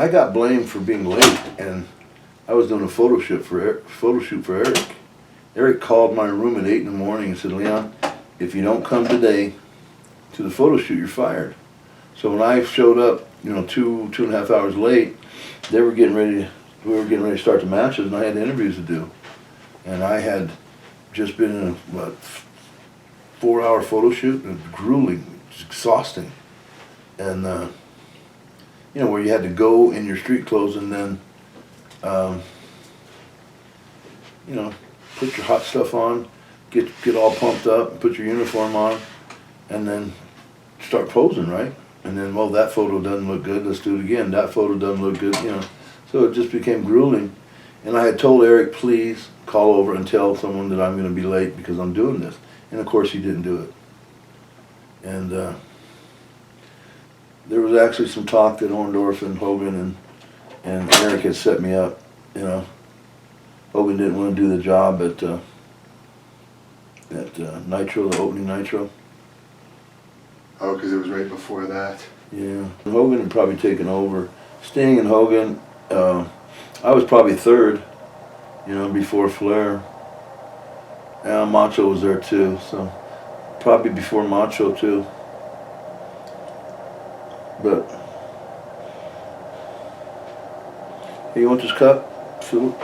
I got blamed for being late, and I was doing a photo shoot for Eric. Eric called my room at 8 in the morning and said, Leon, if you don't come today to the photo shoot, you're fired. So when I showed up, you know, two and a half hours late, we were getting ready to start the matches, and I had interviews to do. And I had just been in a 4-hour photo shoot, and it was grueling, exhausting. And, you know, where you had to go in your street clothes and then, you know, put your hot stuff on, get all pumped up, put your uniform on, and then start posing, right? And then, well, that photo doesn't look good, let's do it again. That photo doesn't look good, you know. So it just became grueling. And I had told Eric, please call over and tell someone that I'm going to be late because I'm doing this. And of course he didn't do it. And there was actually some talk that Orndorff and Hogan and Eric had set me up, you know. Hogan didn't want to do the job at Nitro, the opening Nitro. Oh, because it was right before that. Yeah, Hogan had probably taken over. Sting and Hogan, I was probably third, you know, before Flair. And Macho was there too, so probably before Macho too. But, hey, you want this cup, Philip?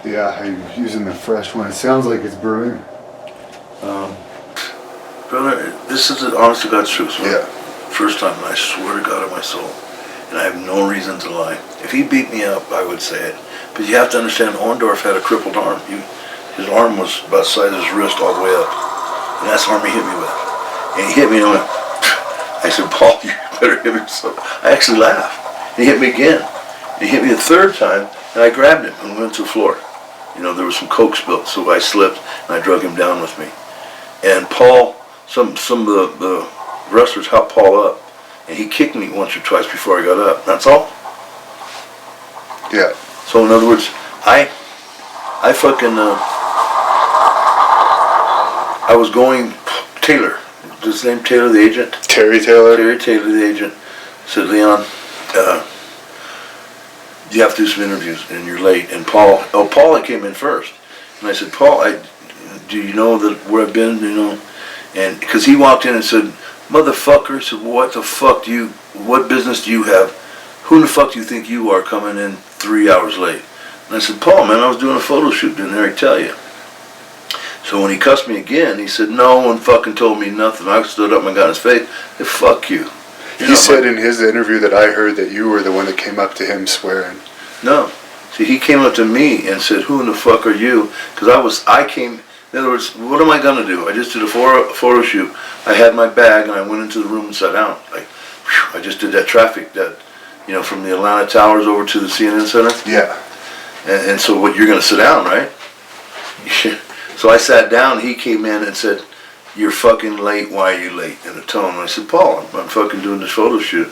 Yeah, I'm using the fresh one. It sounds like it's brewing. Brother, this is the honest to God's truth. Right? Yeah. First time, and I swear to God on my soul, and I have no reason to lie. If he beat me up, I would say it. But you have to understand, Orndorff had a crippled arm. His arm was about the size of his wrist all the way up. And that's the arm he hit me with. And he hit me and I went, I said, Paul, you better hit me. So I actually laughed. And he hit me again. And he hit me the third time, and I grabbed him and went to the floor. You know, there was some Coke spilled, so I slipped, and I drug him down with me. And Paul, some of the wrestlers helped Paul up, and he kicked me once or twice before I got up. That's all. Yeah. So in other words, I fucking, I was going, Taylor, is his name Taylor the agent? Terry Taylor? Terry Taylor the agent said, Leon, you have to do some interviews and you're late. And Paul had came in first. And I said, Paul, do you know that where I've been, you know? And because he walked in and said, motherfucker, said, what business do you have? Who in the fuck do you think you are coming in 3 hours late? And I said, Paul, man, I was doing a photo shoot, didn't Eric tell you? So when he cussed me again, he said, no one fucking told me nothing. I stood up and got in his face. I said, fuck you. He said in his interview that I heard that you were the one that came up to him swearing. No. See, he came up to me and said, who in the fuck are you? Because I came, in other words, what am I going to do? I just did a photo shoot. I had my bag and I went into the room and sat down. Like, whew, I just did that traffic, that, you know, from the Atlanta Towers over to the CNN Center. Yeah. And so what, you're going to sit down, right? So I sat down, he came in and said, you're fucking late, why are you late? In a tone. And I said, Paul, I'm fucking doing this photo shoot.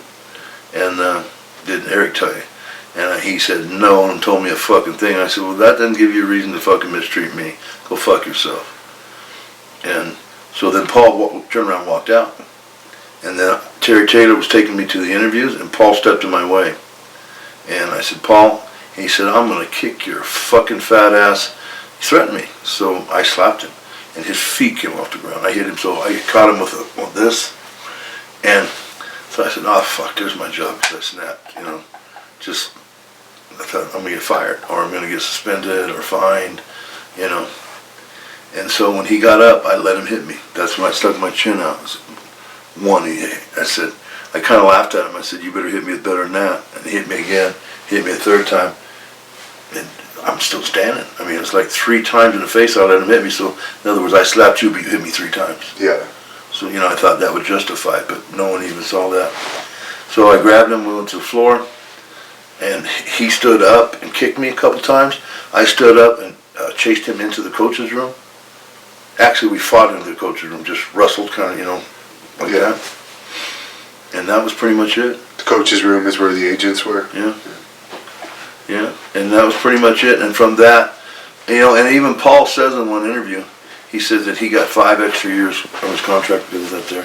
And didn't Eric tell you? And he said no and told me a fucking thing. I said, well, that doesn't give you a reason to fucking mistreat me. Go fuck yourself. And so then Paul turned around and walked out. And then Terry Taylor was taking me to the interviews, and Paul stepped in my way. And I said, Paul, he said, I'm going to kick your fucking fat ass. He threatened me. So I slapped him, and his feet came off the ground. I hit him, so I caught him with this. And so I said, oh, fuck, there's my job. Because I snapped, you know. Just, I thought, I'm going to get fired, or I'm going to get suspended or fined, you know. And so when he got up, I let him hit me. That's when I stuck my chin out. I said, I kind of laughed at him. I said, you better hit me better than that. And he hit me again, hit me a third time. And I'm still standing. I mean, it's like 3 times in the face I let him hit me. So, in other words, I slapped you, but you hit me 3 times. Yeah. So, you know, I thought that would justify it, but no one even saw that. So I grabbed him, we went to the floor, and he stood up and kicked me a couple times. I stood up and chased him into the coach's room. Actually, we fought into the coach's room, just wrestled kind of, you know, like that. And that was pretty much it. The coach's room is where the agents were? Yeah. Yeah, and that was pretty much it. And from that, you know, and even Paul says in one interview, he says that he got 5 extra years from his contract because of that there.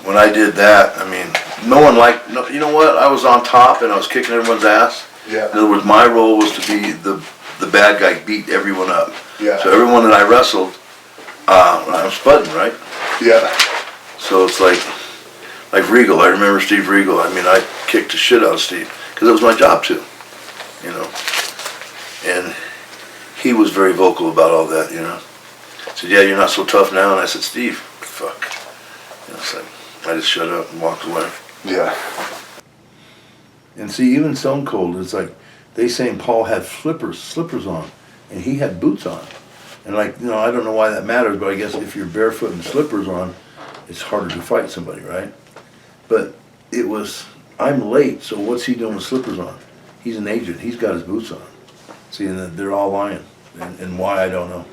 When I did that, I mean, no one liked, no, you know what, I was on top and I was kicking everyone's ass. Yeah. In other words, my role was to be the bad guy, beat everyone up. Yeah. So everyone that I wrestled, I was spudding, right? Yeah. So it's like Regal. I remember Steve Regal. I mean, I kicked the shit out of Steve because it was my job to, you know. And he was very vocal about all that, you know. He said, "Yeah, you're not so tough now." And I said, "Steve, fuck." You know, it's like I just shut up and walked away. Yeah. And see, even Stone Cold, it's like they saying Paul had slippers on, and he had boots on. And like, you know, I don't know why that matters, but I guess if you're barefoot and slippers on, it's harder to fight somebody, right? But it was, I'm late, so what's he doing with slippers on? He's an agent, he's got his boots on. See, and they're all lying. And why, I don't know.